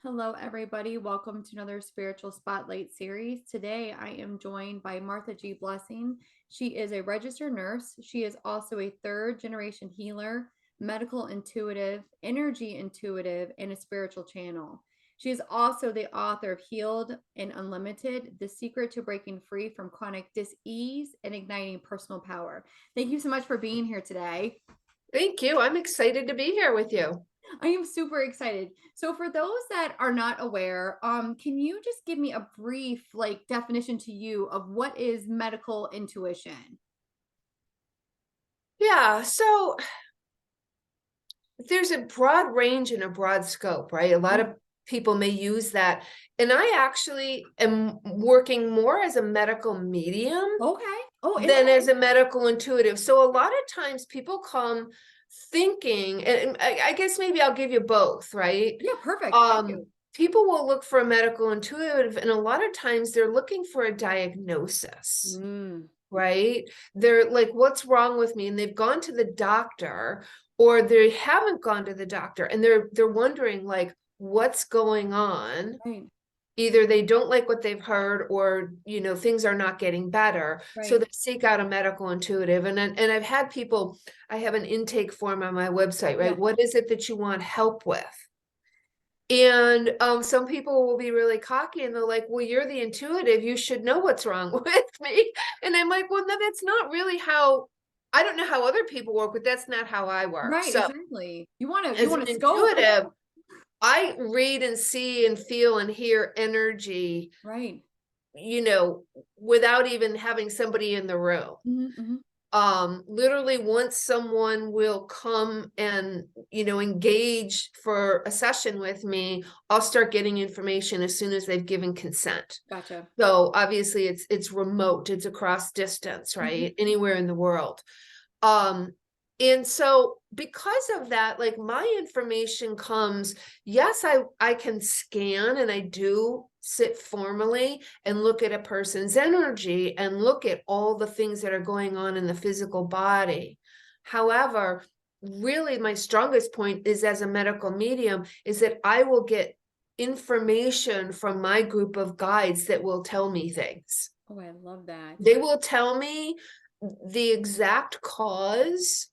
Hello, everybody. Welcome to another Spiritual Spotlight series. Today, I am joined by Martha G. Blessing. She is a registered nurse. She is also a third generation healer, medical intuitive, energy intuitive, and a spiritual channel. She is also the author of Healed and Unlimited: The Secret to Breaking Free from Chronic Dis-ease and Igniting Personal Power. Thank you so much for being here today. Thank you. I'm excited to be here with you. I am super excited. So for those that are not aware, can you just give me a brief definition to you of what is medical intuition? Yeah, so there's a broad range and a broad scope, right? A lot Yeah. of people may use that. And I actually am working more as a medical medium Okay. Oh, than interesting. as a medical intuitive. So a lot of times people come thinking, and I guess maybe I'll give you both, right? Yeah, perfect. Thank Um, you. People will look for a medical intuitive, and a lot of times they're looking for a diagnosis. Mm, Right? They're like, what's wrong with me? And they've gone to the doctor, or they haven't gone to the doctor, and they're wondering like, what's going on? right, Either they don't like what they've heard, or things are not getting better. So right. they seek out a medical intuitive. And I've had people, I have an intake form on my website, right? Yeah. What is it that you want help with? And some people will be really cocky and they're like, well, you're the intuitive. You should know what's wrong with me. And I'm like, well, no, that's not really how, I don't know how other people work, but that's not how I work. Right, So exactly. You as want an to scope. intuitive, I read and see and feel and hear energy, Right. you know, without even having somebody in the room. Hmm. Literally once someone will come and engage for a session with me, I'll start getting information as soon as they've given consent. Gotcha. So obviously it's remote, it's across distance, Hmm. right? Anywhere in the world. um and so because of that, like, my information comes, yes, I can scan, and I do sit formally and look at a person's energy and look at all the things that are going on in the physical body. However, really my strongest point is, as a medical medium, is that I will get information from my group of guides that will tell me things. Oh, I love that. They will tell me the exact cause,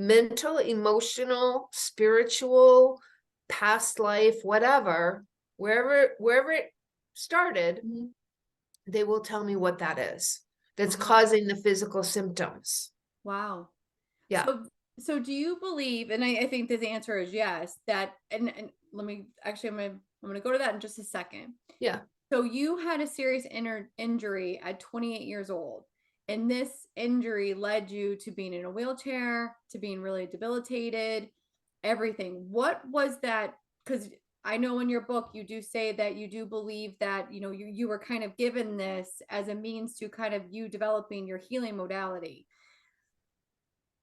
mental, emotional, spiritual, past life, whatever, wherever it started, Mhm. they will tell me what that is that's Wow. causing the physical symptoms. Wow. Yeah. So do you believe, and I think that the answer is yes, that and let me actually I'm gonna go to that in just a second. Yeah. So you had a serious injury at 28 years old, and this injury led you to being in a wheelchair, to being really debilitated, everything. What was that? Because I know in your book you do say that you do believe that you were kind of given this as a means to kind of you developing your healing modality.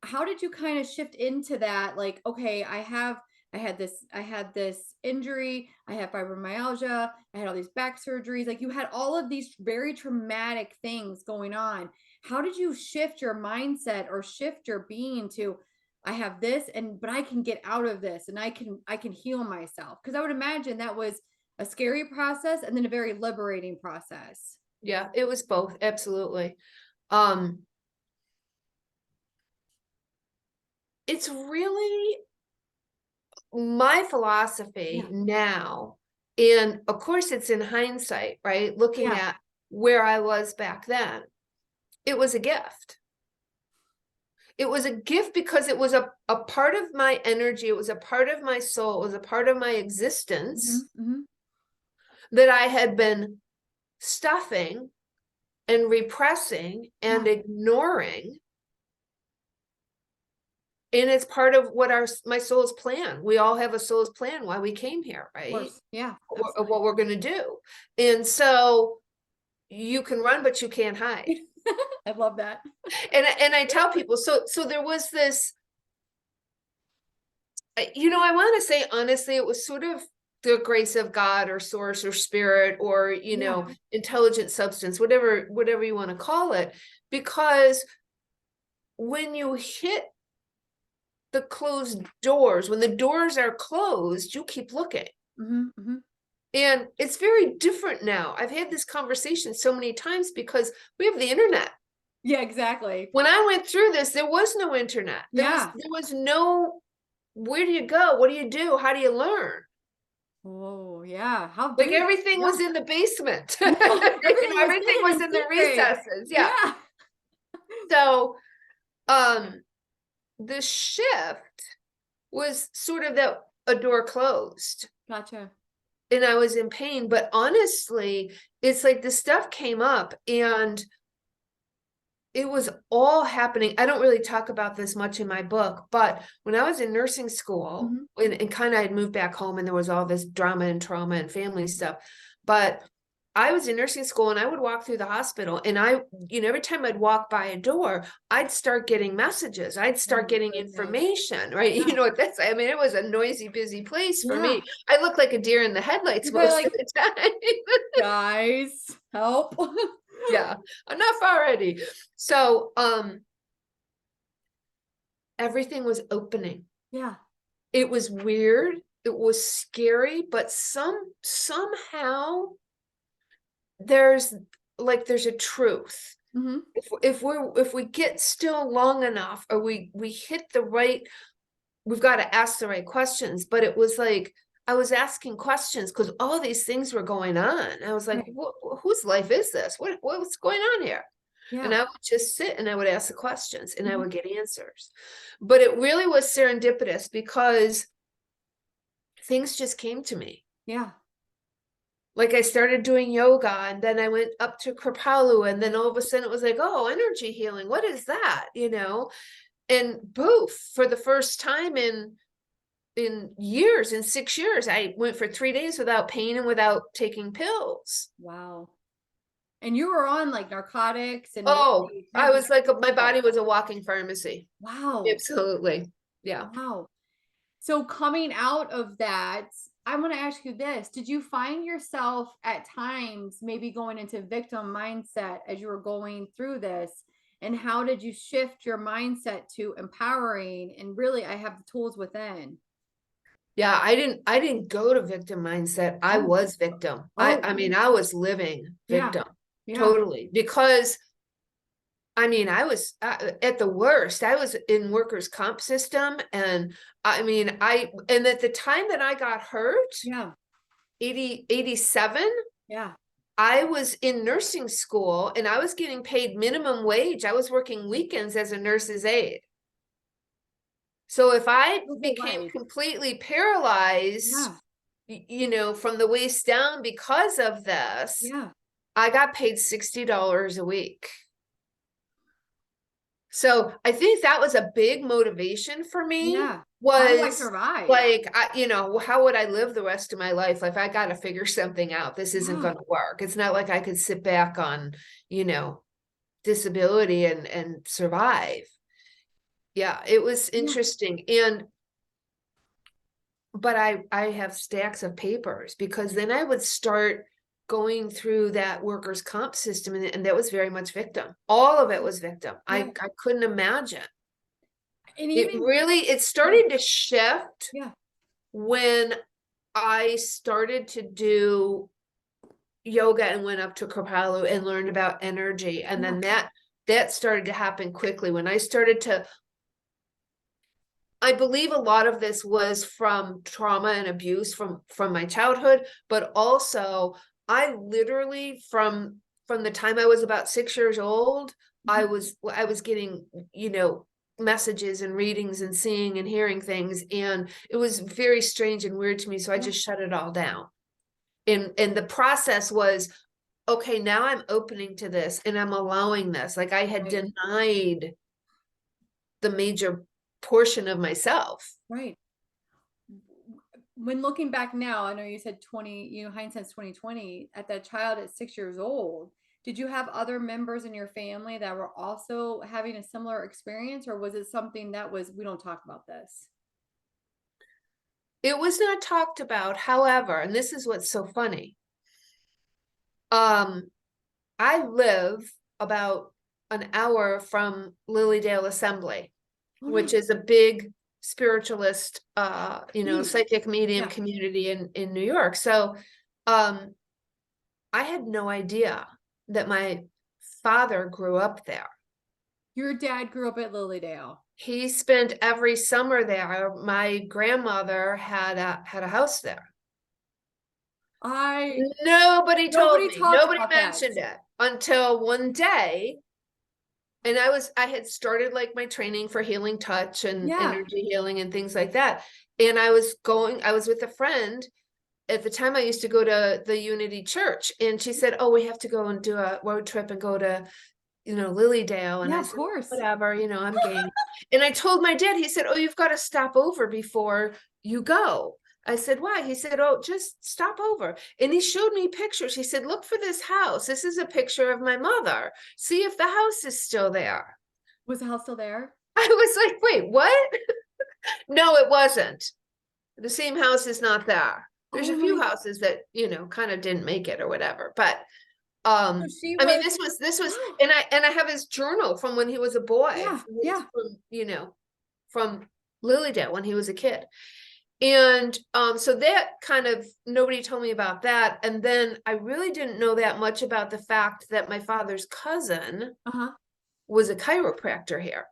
How did you kind of shift into that? Like, okay, I had this injury, I have fibromyalgia, I had all these back surgeries. Like, you had all of these very traumatic things going on. How did you shift your mindset or shift your being to, I have this, and but I can get out of this, and I can heal myself? Because I would imagine that was a scary process and then a very liberating process. Yeah, it was both. Absolutely. um it's really my philosophy Yeah. now, and of course it's in hindsight, right? Looking Yeah. at where I was back then, it was a gift. It was a gift because it was a part of my energy, it was a part of my soul, it was a part of my Hmm. existence Hmm. that I had been stuffing and repressing and Yeah. ignoring. And it's part of what my soul's plan. We all have a soul's plan why we came here, Of right? course. Yeah. Of Absolutely. what we're going to do. And so you can run, but you can't hide. I love that. And I tell people, so there was this, I want to say honestly, it was sort of the grace of God or source or spirit or, Yeah. intelligent substance, whatever you want to call it. Because when you hit the closed doors, when the doors are closed, you keep looking. Mhm, mhm. And it's very different now. I've had this conversation so many times because we have the internet. Yeah, exactly. When I went through this, there was no internet. Yeah. There was no, where do you go? What do you do? How do you learn? Oh, yeah. How Like big? everything Yeah. was in the basement. No, Everything hidden was in in the secret. recesses. Yeah. Yeah. So, the shift was sort of that a door closed Gotcha. and I was in pain. But honestly, it's like the stuff came up and it was all happening. I don't really talk about this much in my book, but when I was in nursing school Mhm. and kind of I'd moved back home and there was all this drama and trauma and family stuff, but I was in nursing school and I would walk through the hospital and every time I'd walk by a door, I'd start getting messages. I'd Oh start my getting goodness. information, right? Yeah. I mean, it was a noisy, busy place for Yeah. me. I looked like a deer in the headlights You're probably most of like, the time. guys, help. Yeah, enough already. So, everything was opening. Yeah. It was weird. It was scary, but somehow there's there's a truth. Hmm. If we get still long enough or we hit the right, we've got to ask the right questions. But it was like I was asking questions because all these things were going on. I was like, Right. whose life is this? What's going on here? And Yeah. I would just sit and I would ask the questions and I Mhm. would get answers. But it really was serendipitous because things just came to me. Yeah. Like I started doing yoga and then I went up to Kripalu and then all of a sudden it was like, oh, energy healing. What is that? And poof, for the first time in years, in 6 years, I went for 3 days without pain and without taking pills. Wow. And you were on like narcotics and Oh, really I heavy was like, my stuff. body was a walking pharmacy. Wow. Absolutely. Yeah. Wow. So coming out of that, I want to ask you this. Did you find yourself at times maybe going into victim mindset as you were going through this? And how did you shift your mindset to empowering and really I have the tools within? Yeah, I didn't go to victim mindset. I Oh, was victim. I oh, mean, I was living yeah. victim Yeah. totally because I mean, I was at the worst. I was in workers' comp system and I mean, and at the time that I got hurt, Yeah. 87, Yeah. I was in nursing school and I was getting paid minimum wage. I was working weekends as a nurse's aide. So if I Your whole became life. completely paralyzed, Yeah. from the waist down because of this, Yeah. I got paid $60 a week. So I think that was a big motivation for me Yeah. How do I was survive? like, how would I live the rest of my life? Like, I got to figure something out. This isn't Yeah. going to work. It's not like I could sit back on, disability and survive. Yeah, it was Yeah. interesting. But I have stacks of papers because then I would start going through that workers' comp system and that was very much victim. All of it was victim. Yeah. I couldn't imagine. And It even really, it yeah. started to shift Yeah. when I started to do yoga and went up to Kripalu and learned about energy. And Yeah. then that started to happen quickly when I started to, I believe a lot of this was from trauma and abuse from my childhood, but also I literally from the time I was about 6 years old, I Mhm. was getting, messages and readings and seeing and hearing things. And it was very strange and weird to me. So I Yeah. just shut it all down. And the process was, okay, now I'm opening to this and I'm allowing this. Like I had Right. denied the major portion of myself. Right. When looking back now, I know you said 20, hindsight's 2020, at that child at 6 years old, did you have other members in your family that were also having a similar experience, or was it something that was, we don't talk about this? It was not talked about, however, and this is what's so funny. I live about an hour from Lilydale Assembly, Oh, which nice. is a big spiritualist, Neat. psychic medium Yeah. community in New York. So I had no idea that my father grew up there. Your dad grew up at Lilydale. He spent every summer there. My grandmother had a house there. I Nobody told Nobody me. talks Nobody about that. mentioned it until one day. And I had started like my training for healing touch and Yeah. energy healing and things like that. And I was with a friend. At the time I used to go to the Unity Church, and she said, "Oh, we have to go and do a road trip and go to, Lilydale." And Yeah, I of said, course. "Whatever, I'm game." And I told my dad, he said, "Oh, you've got to stop over before you go." I said, "Why?" He said, "Oh, just stop over." And he showed me pictures. He said, "Look for this house. This is a picture of my mother. See if the house is still there." Was the house still there? I was like, "Wait, what?" No, it wasn't. The same house is not there. There's Oh a few my, houses that, kind of didn't make it or whatever. But so she I mean, was this was, and I have his journal from when he was a boy, yeah, yeah. from Lilydale when he was a kid. And so that kind of, nobody told me about that. And then I really didn't know that much about the fact that my father's cousin Uh-huh. was a chiropractor here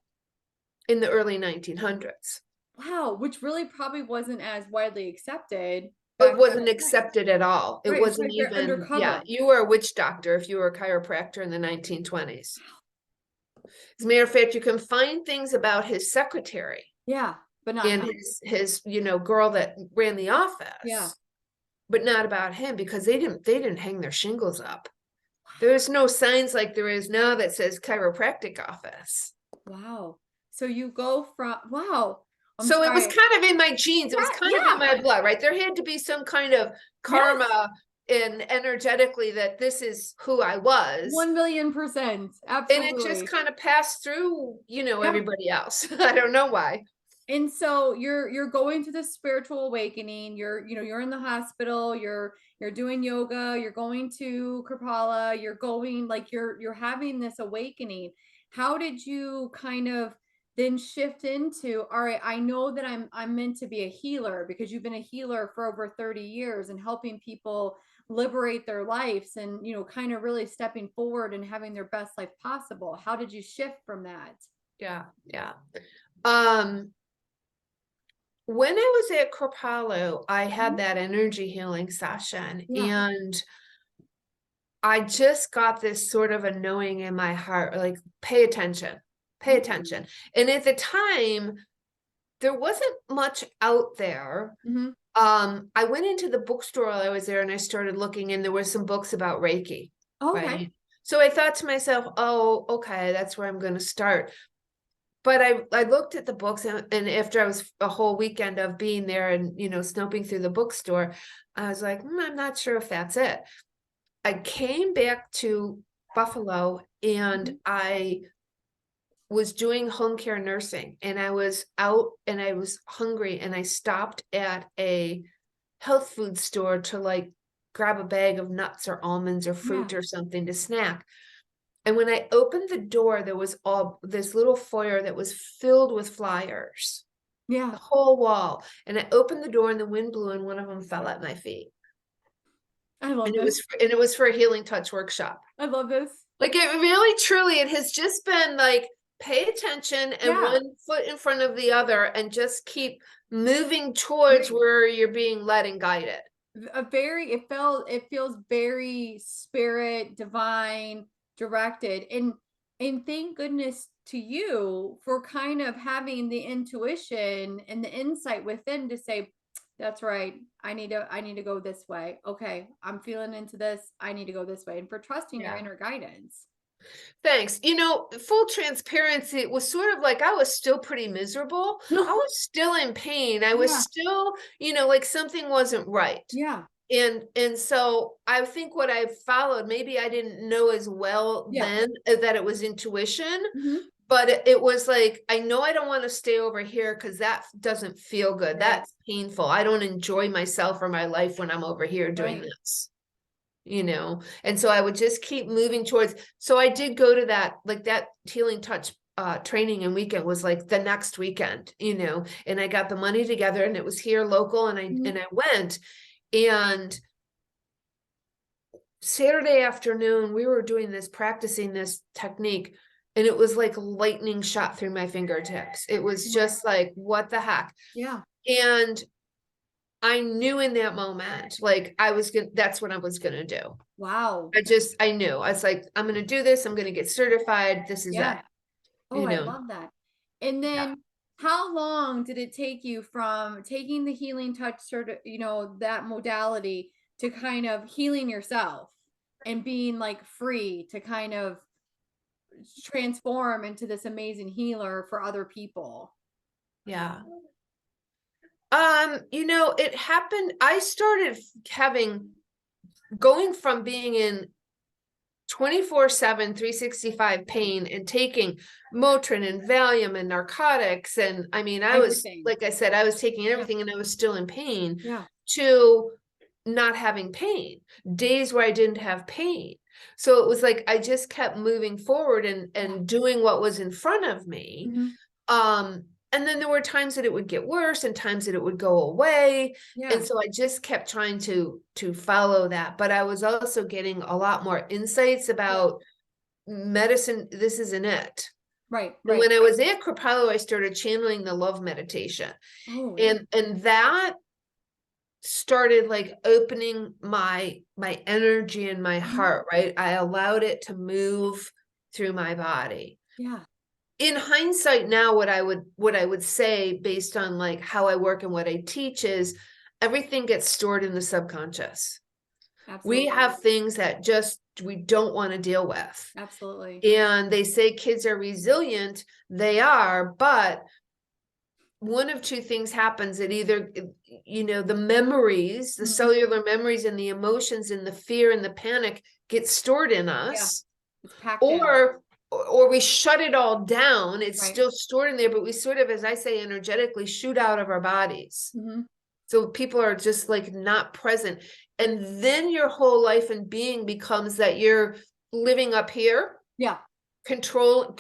in the early 1900s. Wow, which really probably wasn't as widely accepted It back then. wasn't Right. accepted at all. It Right, it's wasn't like they're even, yeah, undercover. you were a witch doctor if you were a chiropractor in the 1920s. As a matter of fact, you can find things about his secretary Yeah, but not and him. his girl that ran the Yeah. office, but not about him, because they didn't hang their shingles up. There's no signs like there is now that says chiropractic office. Wow. So you go from wow. I'm So it was sorry. kind of in my genes. It was kind of in Yeah. my blood, right? There had to be some kind of Yes. karma and energetically that this is who I was. 1,000,000%. And it just Absolutely. kind of passed through, Yeah. everybody else. I don't know why. And so you're going to this spiritual awakening. You're in the hospital, you're doing yoga, you're going to Kripalu, you're going like you're having this awakening. How did you kind of then shift into, all right, I know that I'm meant to be a healer, because you've been a healer for over 30 years and helping people liberate their lives and kind of really stepping forward and having their best life possible. How did you shift from that? Yeah, yeah. Um, when I was at Kripalu, I had Mhm. that energy healing session, Yeah. and I just got this sort of a knowing in my heart, like, pay attention, pay attention. And at the time, there wasn't much out there. Mhm. I went into the bookstore while I was there and I started looking, and there were some books about Reiki, Okay. right? So I thought to myself, oh, okay, that's where I'm going to start. But I looked at the books, and after I was a whole weekend of being there and, snoping through the bookstore, I was like, I'm not sure if that's it. I came back to Buffalo, and Mhm. I was doing home care nursing, and I was out and I was hungry, and I stopped at a health food store to like grab a bag of nuts or almonds or Yeah. fruit or something to snack. And when I opened the door, there was all this little foyer that was filled with flyers, the Yeah. whole wall. And I opened the door and the wind blew and one of them fell at my feet. I love And it this. was for a healing touch workshop. I love this. Like, it really truly, it has just been like, pay attention and Yeah. one foot in front of the other and just keep moving towards Right. where you're being led and guided. It feels very spirit, divine, directed. And thank goodness to you for kind of having the intuition and the insight within to say, that's right. I need to go this way. Okay. I'm feeling into this. I need to go this way. And for trusting your Yeah. inner guidance. Thanks. Full transparency, it was sort of like I was still pretty miserable. I was still in pain. I was Yeah. still, like something wasn't right. Yeah. And so I think what I followed, maybe I didn't know as well Yeah. then that it was intuition, Mhm. but it was like, I know I don't want to stay over here because that doesn't feel good. Right. That's painful. I don't enjoy myself or my life when I'm over here doing Right. this. And so I would just keep moving towards. So I did go to that healing touch training and weekend was like the next weekend, and I got the money together and it was here local, and I Mhm. and I went, and Saturday afternoon, we were doing this, practicing this technique, and it was like lightning shot through my fingertips. It was just like, what the heck? Yeah. And I knew in that moment, like that's what I was gonna do. Wow. I knew. I was like, I'm gonna do this. I'm gonna get certified. This is Yeah. it. Oh, You I know. love that. And Yeah. then how long did it take you from taking the healing touch that modality to kind of healing yourself and being like free to kind of transform into this amazing healer for other people? Yeah. It happened. I started going from being in 24/7, 365 pain and taking Motrin and Valium and narcotics. And I mean, I was, Everything. like I said, I was taking Yeah. everything and I was still in pain, Yeah. to not having pain, days where I didn't have pain. So it was like I just kept moving forward and doing what was in front of me. Mhm. And then there were times that it would get worse and times that it would go away. And Yeah. so I just kept trying to follow that. But I was also getting a lot more insights about medicine. This isn't it. Right. And Right. when I was at Kripalu, I started channeling the love meditation. Oh, yeah. And that started like opening my energy and my Mhm. heart, right? I allowed it to move through my body. Yeah. In hindsight now, what I would say based on like how I work and what I teach is everything gets stored in the subconscious. We Absolutely. have things that just we don't want to deal with. Absolutely. And they say kids are resilient. They are, but one of two things happens. It either, the memories, the Mhm. cellular memories and the emotions and the fear and the panic get stored in Yeah. us, It's packed in. or we shut it all down. It's Right. still stored in there, but we sort of, as I say, energetically shoot out of our bodies. Mhm. So people are just like not present. And then your whole life and being becomes that you're living up here, Yeah. control.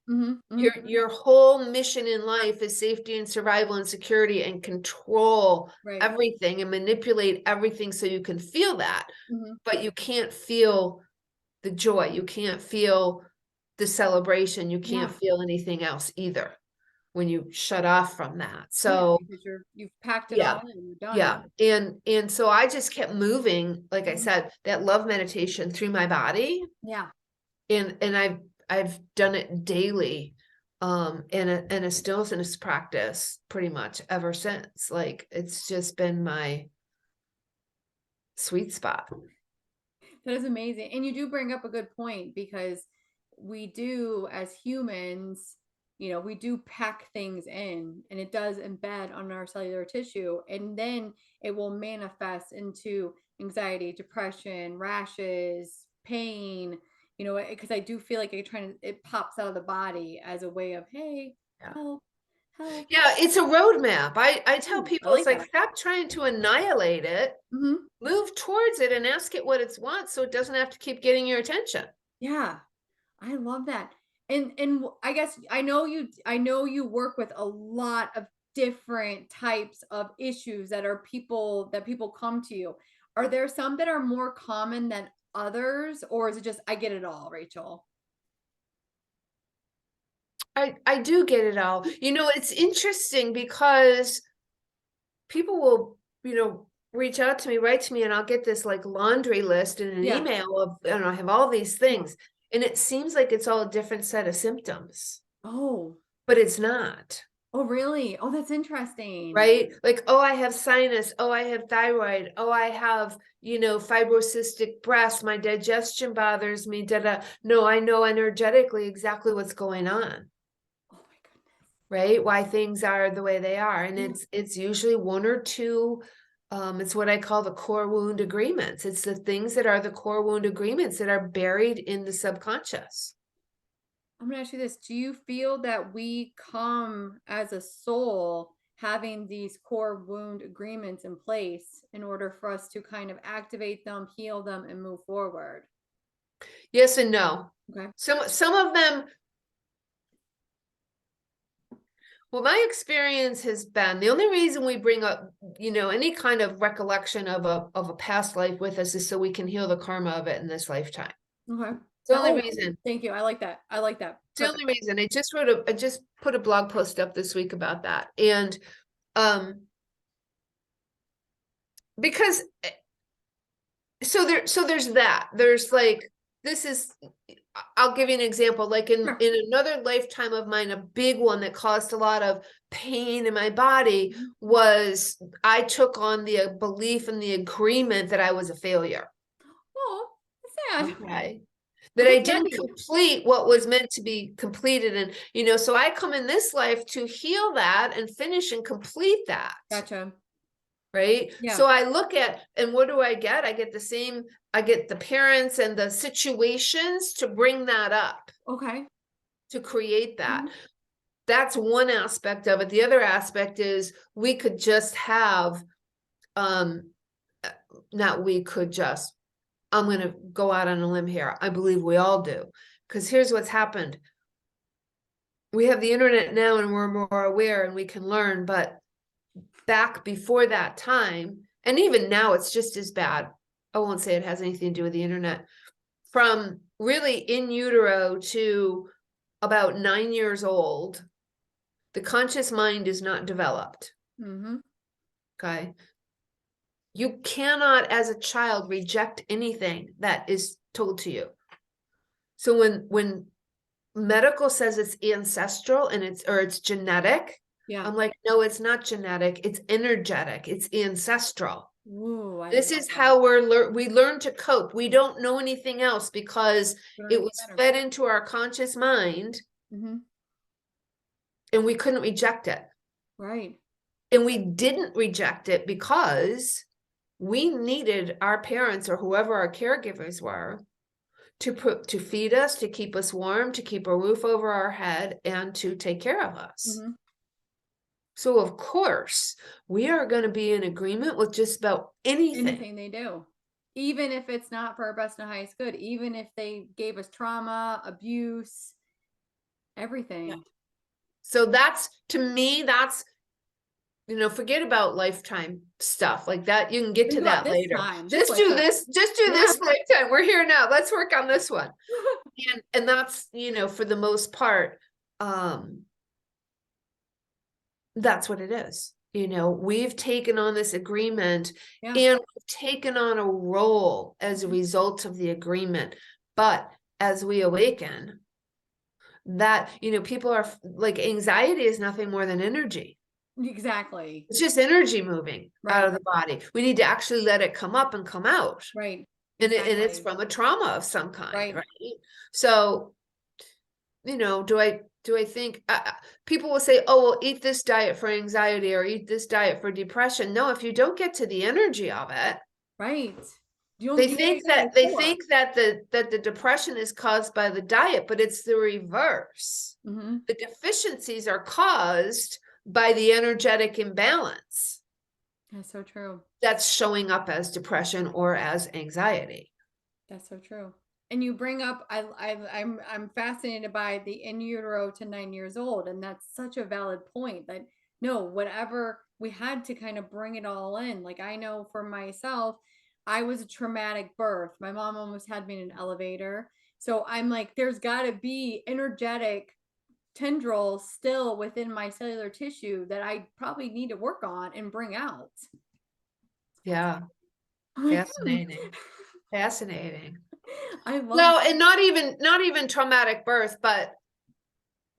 Mhm. Mhm. Your whole mission in life is safety and survival and security and control Right. everything and manipulate everything so you can feel that, Mhm. but you can't feel the joy. You can't feel the celebration. You can't Yeah. feel anything else either when you shut off from that. Yeah, So because you've packed it yeah, all in, you're done. yeah. And so I just kept moving, like I Mhm. said, that love meditation through my body. Yeah. And I've done it daily, in a stillness practice pretty much ever since. Like it's just been my sweet spot. That is amazing. And you do bring up a good point because we do, as humans, we do pack things in and it does embed on our cellular tissue. And then it will manifest into anxiety, depression, rashes, pain, because I do feel like it pops out of the body as a way of, hey, Yeah. help, help. Yeah, it's a roadmap. I tell I people it's like like that. stop trying to annihilate it, Hmm. move towards it and ask it what it wants so it doesn't have to keep getting your attention. Yeah. I love that. And I guess I know you work with a lot of different types of issues that people come to you. Are there some that are more common than others, or is it just I get it all, Rachel? I do get it all. It's interesting because people will, reach out to me, write to me, and I'll get this like laundry list in an Yeah. email of, I have all these Yeah. things. And it seems like it's all a different set of symptoms, Oh. but it's not, Oh, really? Oh, that's interesting. right? Like, oh, I have sinus. Oh, I have thyroid. Oh, I have, fibrocystic breast. My digestion bothers me. Da da. No, I know energetically exactly what's going on. Oh my goodness. Right, why things are the way they are, and Yeah. it's usually one or two. It's what I call the core wound agreements. It's the things that are the core wound agreements that are buried in the subconscious. I'm gonna ask you this. Do you feel that we come as a soul having these core wound agreements in place in order for us to kind of activate them, heal them, and move forward? Yes and no. Okay. Some of them, Well, my experience has been the only reason we bring up, any kind of recollection of a past life with us is so we can heal the karma of it in this lifetime. Okay. It's the only Oh, reason. thank you. I like that. I like that. It's the only reason. I just put a blog post up this week about that. And because there's that. There's like, I'll give you an example. Like in another lifetime of mine, a big one that caused a lot of pain in my body was I took on the belief and the agreement that I was a failure. Oh, that's sad. Okay. That I didn't complete what was meant to be completed. And, so I come in this life to heal that and finish and complete that. Gotcha. Right. Yeah. So I look at, and what do I get? I get the parents and the situations to bring that up. Okay. To create that. That's one aspect of it. The other aspect is we could just have, not we could just, I'm going to go out on a limb here. I believe we all do. Because here's what's happened. We have the internet now and we're more aware and we can learn, but back before that time, and even now it's just as bad. I won't say it has anything to do with the internet. From really in utero to about 9 years old, the conscious mind is not developed. Okay. You cannot, as a child, reject anything that is told to you. So when medical says it's ancestral and it's genetic, I'm like, no, it's not genetic. It's energetic. It's ancestral. Ooh, this is how we learn to cope. We don't know anything else because it was fed into our conscious mind, and we couldn't reject it. Right. And we didn't reject it because we needed our parents or whoever our caregivers were to feed us, to keep us warm, to keep a roof over our head, and to take care of us. So of course, we are going to be in agreement with just about anything they do. Even if it's not for our best and highest good, even if they gave us trauma, abuse, everything. Yeah. So that's, to me, that's, forget about lifetime stuff like that. You can get to that later. Just do this lifetime. We're here now. Let's work on this one. And that's, for the most part, that's what it is. We've taken on this agreement and we've taken on a role as a result of the agreement. But as we awaken, that, people are like, anxiety is nothing more than energy. Exactly. It's just energy moving out of the body. We need to actually let it come up and come out. Right. And it's from a trauma of some kind. Right. So, do I think people will say, oh, well, eat this diet for anxiety or eat this diet for depression. No, if you don't get to the energy of it. Right. They think that the depression is caused by the diet, but it's the reverse. The deficiencies are caused by the energetic imbalance. That's so true. That's showing up as depression or as anxiety. That's so true. And you bring up, I'm fascinated by the in utero to 9 years old, and that's such a valid point. That no, whatever, we had to kind of bring it all in. Like, I know for myself, I was a traumatic birth. My mom almost had me in an elevator. So I'm like, there's got to be energetic tendrils still within my cellular tissue that I probably need to work on and bring out. Yeah. Fascinating. Fascinating. I love no, and not even traumatic birth, but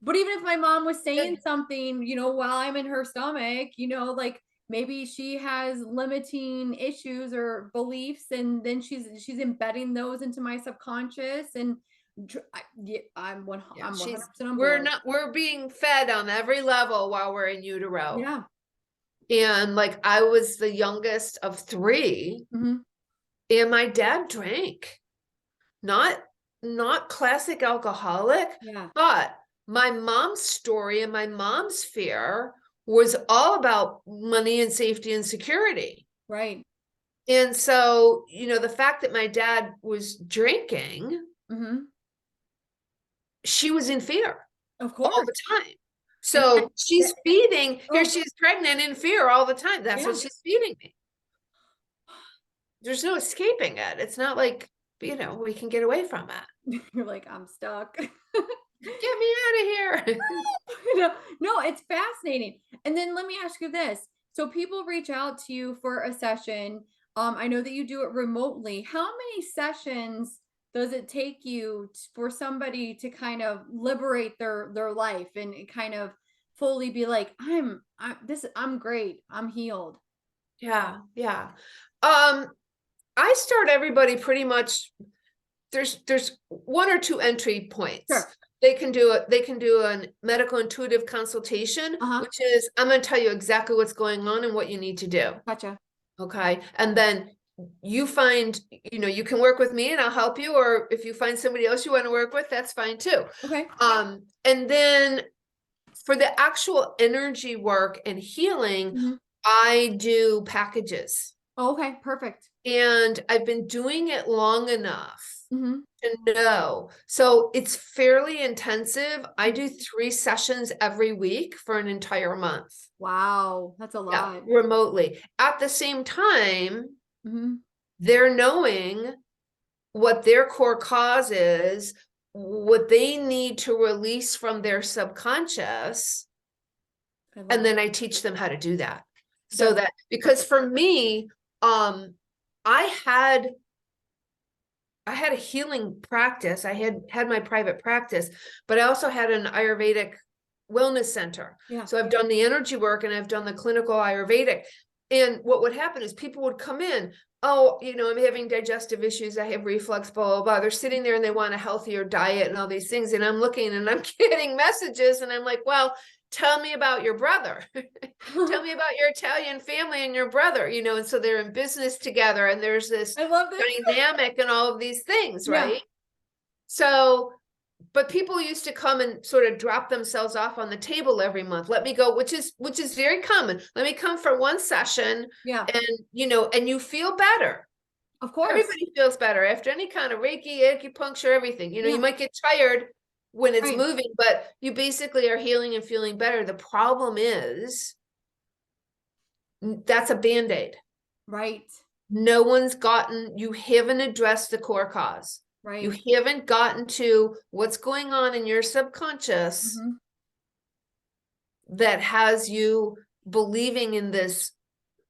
even if my mom was saying something, while I'm in her stomach, like maybe she has limiting issues or beliefs, and then she's embedding those into my subconscious, and I'm 100% on board. We're being fed on every level while we're in utero. Yeah. And like, I was the youngest of 3, and my dad drank. Not classic alcoholic, but my mom's story and my mom's fear was all about money and safety and security. Right. And so, the fact that my dad was drinking, she was in fear. Of course. All the time. And So she's feeding, here oh, she's pregnant in fear all the time. That's what yeah. she's feeding me. There's no escaping it. It's not like, we can get away from it. You're like, I'm stuck. Get me out of here. No, it's fascinating. And then let me ask you this. So people reach out to you for a session. I know that you do it remotely. How many sessions does it take you for somebody to kind of liberate their life and kind of fully be like, I'm great. I'm healed. Yeah, yeah. I start everybody pretty much, there's one or two entry points. Sure. They can do a medical intuitive consultation, Uh-huh. which is, I'm going to tell you exactly what's going on and what you need to do. Gotcha. Okay. And then you find, you can work with me and I'll help you. Or if you find somebody else you want to work with, that's fine too. Okay. And then for the actual energy work and healing, Mhm. I do packages. Oh, okay. Perfect. And I've been doing it long enough Hmm. to know. So it's fairly intensive. I do 3 sessions every week for an entire month. Wow. That's a Yeah, lot. remotely. At the same time, Hmm. they're knowing what their core cause is, what they need to release from their subconscious, I love and it. then I teach them how to do that. So That's that, because for me, I had a healing practice. I had my private practice, but I also had an Ayurvedic wellness center. yeah. So I've done the energy work and I've done the clinical Ayurvedic. And what would happen is people would come in, oh, I'm having digestive issues. I have reflux, blah, blah, blah. They're sitting there and they want a healthier diet and all these things. And I'm looking and I'm getting messages and I'm like, well, tell me about your brother. Tell me about your Italian family and your brother, and so they're in business together and there's this I love this. dynamic and all of these things, Yeah. right? So, but people used to come and sort of drop themselves off on the table every month. Let me go, which is very common. Let me come for one session Yeah. and and you feel better. Of course. Everybody feels better after any kind of Reiki, acupuncture, everything. You Yeah. might get tired when it's Right. moving, but you basically are healing and feeling better. The problem is that's a band-aid. Right. You haven't addressed the core cause. You Right. haven't gotten to what's going on in your subconscious Hmm. that has you believing in this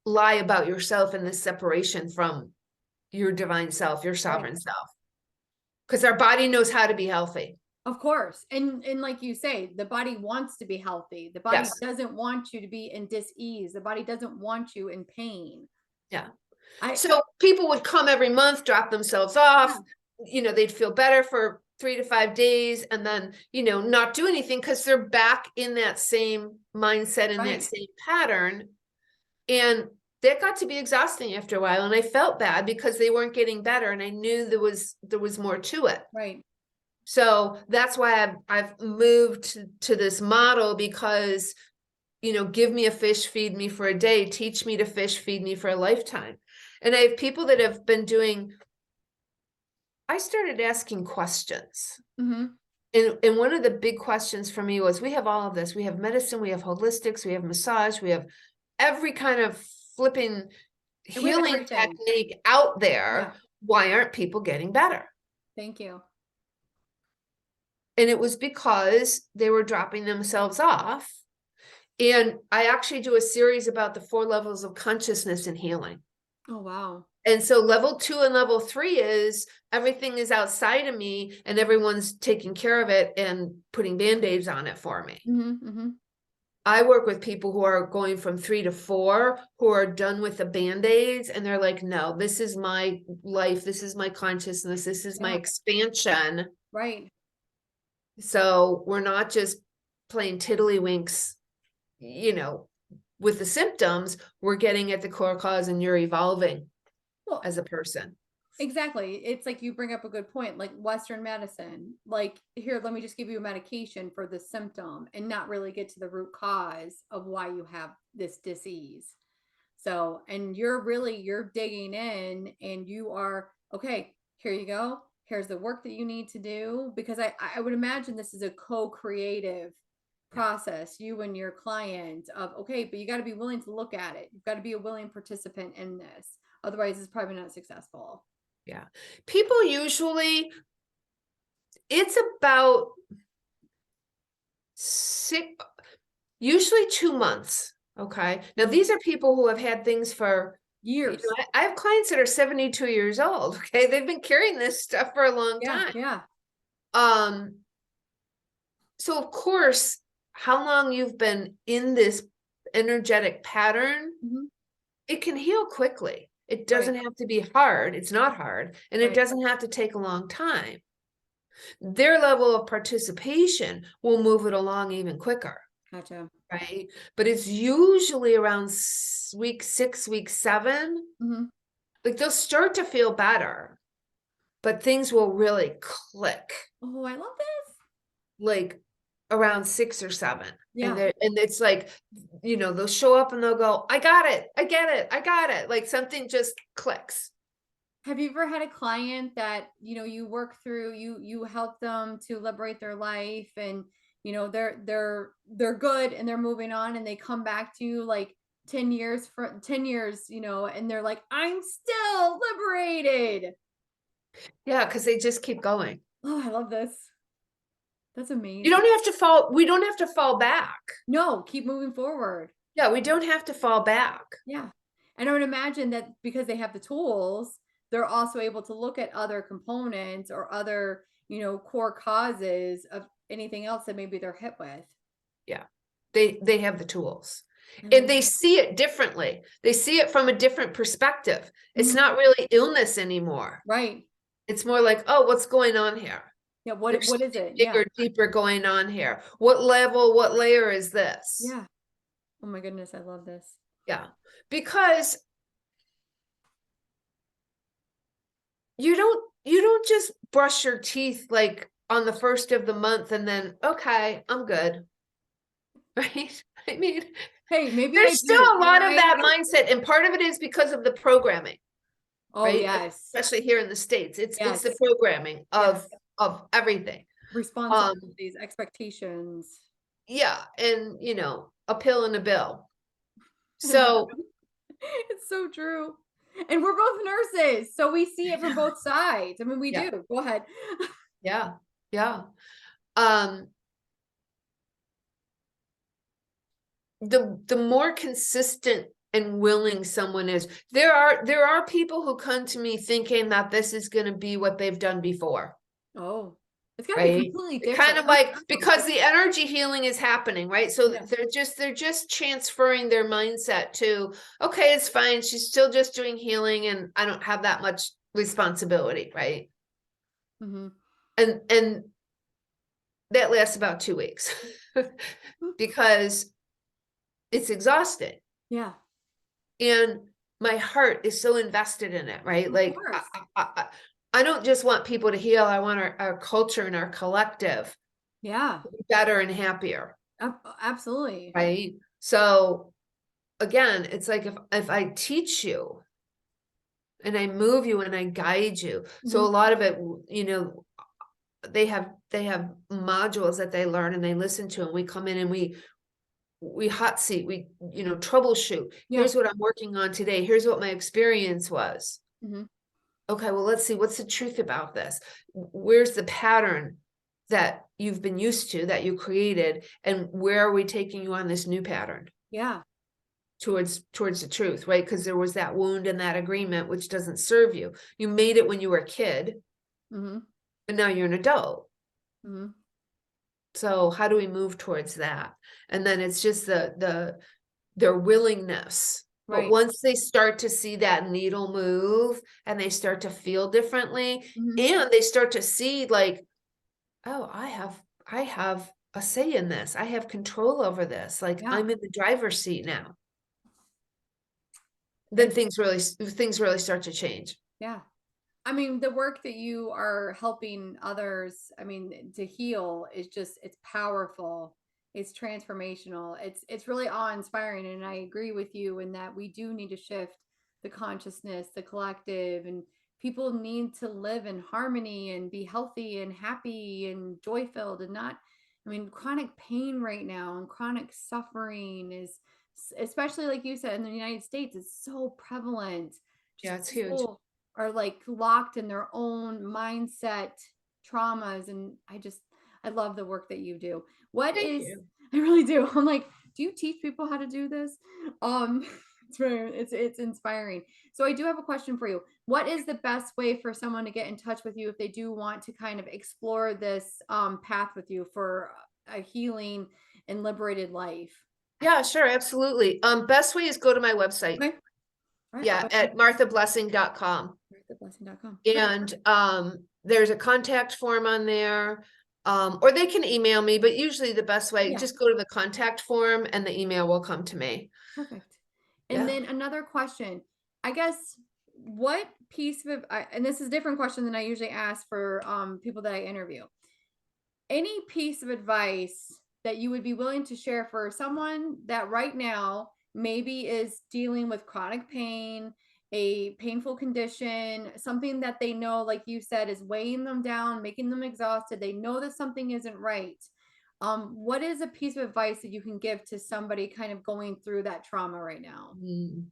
lie about yourself and this separation from your divine self, your Right. sovereign self. Because our body knows how to be healthy. Of course. And like you say, the body wants to be healthy. The body Yes. doesn't want you to be in dis-ease. The body doesn't want you in pain. Yeah. I So people would come every month, drop themselves off, they'd feel better for 3 to 5 days and then, not do anything because they're back in that same mindset and that right. same pattern. And that got to be exhausting after a while. And I felt bad because they weren't getting better. And I knew there was more to it. Right. So that's why I've moved to this model because, give me a fish, feed me for a day, teach me to fish, feed me for a lifetime. And I have people that have been I started asking questions. Hmm. And one of the big questions for me was, we have all of this. We have medicine, we have holistics, we have massage, we have every kind of flipping And we have healing everything. technique out there. Yeah. Why aren't people getting better? Thank you. And it was because they were dropping themselves off. And I actually do a series about the 4 levels of consciousness and healing. Oh, wow. And so level 2 and level 3 is everything is outside of me and everyone's taking care of it and putting band-aids on it for me. Hmm. Hmm. I work with people who are going from 3 to 4, who are done with the band-aids and they're like, no, this is my life. This is my consciousness. This is my Yeah. expansion. Right. So we're not just playing tiddlywinks, with the symptoms. We're getting at the core cause and you're evolving Well, as a person. exactly. It's like you bring up a good point, like Western medicine. Like, here, let me just give you a medication for the symptom and not really get to the root cause of why you have this disease. So, and you're digging in and you are, okay, here you go. Here's the work that you need to do because I would imagine this is a co-creative process, you and your client, of, okay, but you got to be willing to look at it. You've got to be a willing participant in this. Otherwise, it's probably not successful. Yeah. People usually, it's about usually 2 months. Okay. Now these are people who have had things for Years. I have clients that are 72 years old. Okay. They've been carrying this stuff for a long Yeah. time. Yeah. So of course, how long you've been in this energetic pattern, Mhm. it can heal quickly. It Right. doesn't have to be hard. It's not hard. And it Right. doesn't have to take a long time. Their level of participation will move it along even quicker, Gotcha. right? But it's usually around week 6, week 7, Mhm. like they'll start to feel better, but things will really click Oh, I love this. like around 6 or 7. And Yeah. it's like, they'll show up and they'll go, I got it, I get it, I got it. Like something just clicks. Have you ever had a client that, you work through, you help them to liberate their life, and they're good and they're moving on, and they come back to you like 10 years for 10 years, and they're like, I'm still liberated. Yeah, because they just keep going. Oh, I love this. That's You amazing. don't have to fall, we don't have to fall back. No, keep moving forward. Yeah, we don't have to fall back. Yeah. And I would imagine that because they have the tools, they're also able to look at other components or other, core causes of anything else that maybe they're hit with. Yeah. They have the tools. I And love they that. see it differently. They see it from a different perspective. It's Mhm. not really illness anymore. Right. It's more like, oh, what's going on here? Yeah. There's What is something it? Yeah. bigger, deeper going on here. What level, what layer is this? Yeah. Oh my goodness, I love this. Yeah. Because you don't just brush your teeth like on the first of the month and then, okay, I'm good. Right? I mean, Hey, maybe I there's still do, a lot of right? that mindset, and part of it is because of the programming, Oh, right? yes. Especially here in the States. It's the Yes. programming Yes. of everything. Um, Responsibilities, expectations. yeah, and a pill and a bill. So It's so true. And we're both nurses, so we see it from both sides. I mean, we yeah, do. Go ahead. yeah, yeah. Um, the more consistent and willing someone is, there are people who come to me thinking that this is going to be what they've done before. Oh, it's gotta be Right. completely Kind different. of like, because the energy healing is happening, right? So Yeah. they're just transferring their mindset to, okay, it's fine. She's still just doing healing and I don't have that much responsibility, right? Mhm. And that lasts about 2 weeks because it's exhausting. Yeah, And my heart is so invested in it, right? of Like course. I don't just want people to heal. I want our culture and our collective Yeah, to be better and happier. absolutely. Right. So again, it's like if I teach you and I move you and I guide you. So a Mhm. lot of it, they have modules that they learn and they listen to, and we come in and we hot seat, we troubleshoot. Yeah. Here's what I'm working on today. Here's what my experience was. Mhm. Okay, well, let's see, what's the truth about this? Where's the pattern that you've been used to, that you created, and where are we taking you on this new pattern Yeah. towards the truth, right? Because there was that wound and that agreement which doesn't serve you. You made it when you were a kid, Mhm. but now you're an adult. Mhm. So how do we move towards that? And then it's just their willingness. But Right. once they start to see that needle move and they start to feel differently, Mhm. and they start to see like, oh, I have a say in this. I have control over this. Like Yeah. I'm in the driver's seat now. Then And things really start to change. yeah. I mean, the work that you are helping others, I mean, to heal is just, it's powerful. It's transformational. It's really awe-inspiring. And I agree with you in that we do need to shift the consciousness, the collective, and people need to live in harmony and be healthy and happy and joy-filled, and not I mean, chronic pain right now and chronic suffering is, especially like you said, in the United States, it's so prevalent. Yeah, Just it's huge. people are like locked in their own mindset traumas. And I love the work that you do. What Thank is, you. I really do. I'm like, do you teach people how to do this? Um, it's inspiring. So I do have a question for you. What is the best way for someone to get in touch with you if they do want to kind of explore this path with you for a healing and liberated life? Yeah, sure, absolutely. Best way is go to my website. Okay. All right. Yeah, at marthablessing.com. TheBlessing.com. Perfect. And there's a contact form on there. Or they can email me, but usually the best way, Yeah. just go to the contact form and the email will come to me. Perfect. And Yeah. then another question, I guess, what piece of, and this is a different question than I usually ask for people that I interview. Any piece of advice that you would be willing to share for someone that right now maybe is dealing with chronic pain, a painful condition, something that they know, like you said, is weighing them down, making them exhausted. They know that something isn't right. What is a piece of advice that you can give to somebody kind of going through that trauma right now? Mm.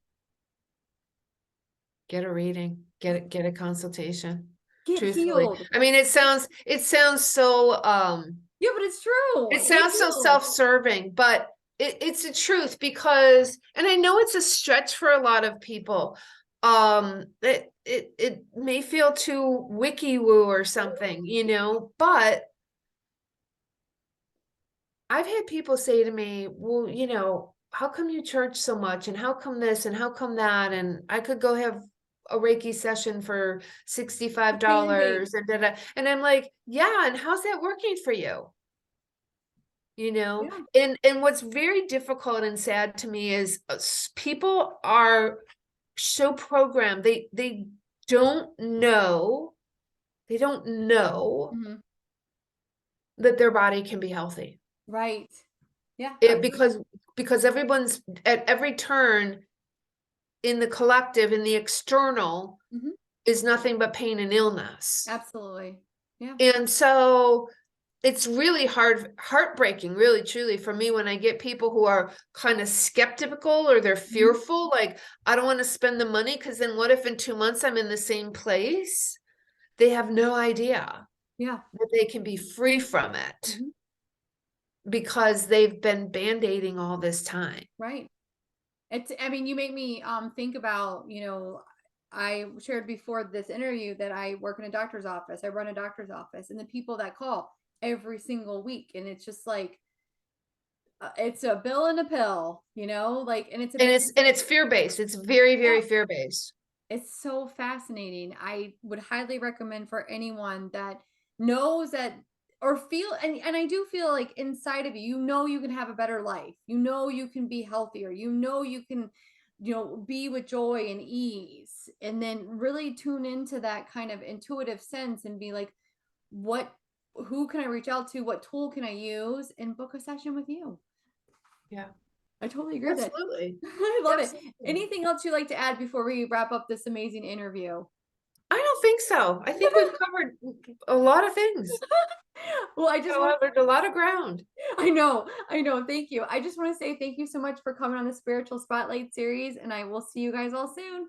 Get a reading, get a consultation. Get Truthfully. healed. I mean, it sounds so Yeah, but it's true. it Get sounds so healed. self-serving, but it's the truth because, and I know it's a stretch for a lot of people. It may feel too wiki woo or something, but I've had people say to me, well, how come you charge so much and how come this and how come that? And I could go have a Reiki session for Amazing. $65 and and I'm like, yeah, and how's that working for you? Yeah. And what's very difficult and sad to me is people are so programmed. They don't know, they don't know Mhm. that their body can be healthy. Right. Yeah. It because everyone's at every turn in the collective, in the external, Mhm. is nothing but pain and illness. Absolutely. Yeah. And so it's really heartbreaking, really, truly, for me when I get people who are kind of skeptical or they're Mhm. fearful, like, I don't want to spend the money because then what if in 2 months I'm in the same place? They have no idea Yeah. that they can be free from it Mhm. because they've been band-aiding all this time. Right. I mean, you make me think about, I shared before this interview that I work in a doctor's office. I run a doctor's office, and the people that call every single week, and it's just like it's a bill and a pill, like, and it's a And it's fear-based. It's very, yeah, very fear-based. it's so fascinating. I would highly recommend for anyone that knows that or feel, and I do feel like inside of you, you can have a better life. You can be healthier. You can, be with joy and ease. And then really tune into that kind of intuitive sense and be like, what who can I reach out to? What tool can I use and book a session with you? Yeah, I totally agree with that. absolutely. I love it. Absolutely. Anything else you'd like to add before we wrap up this amazing interview? I don't think so. I think we've covered a lot of things. Well, I just want Covered a lot of ground. I know. Thank you. I just want to say thank you so much for coming on the Spiritual Spotlight series, and I will see you guys all soon.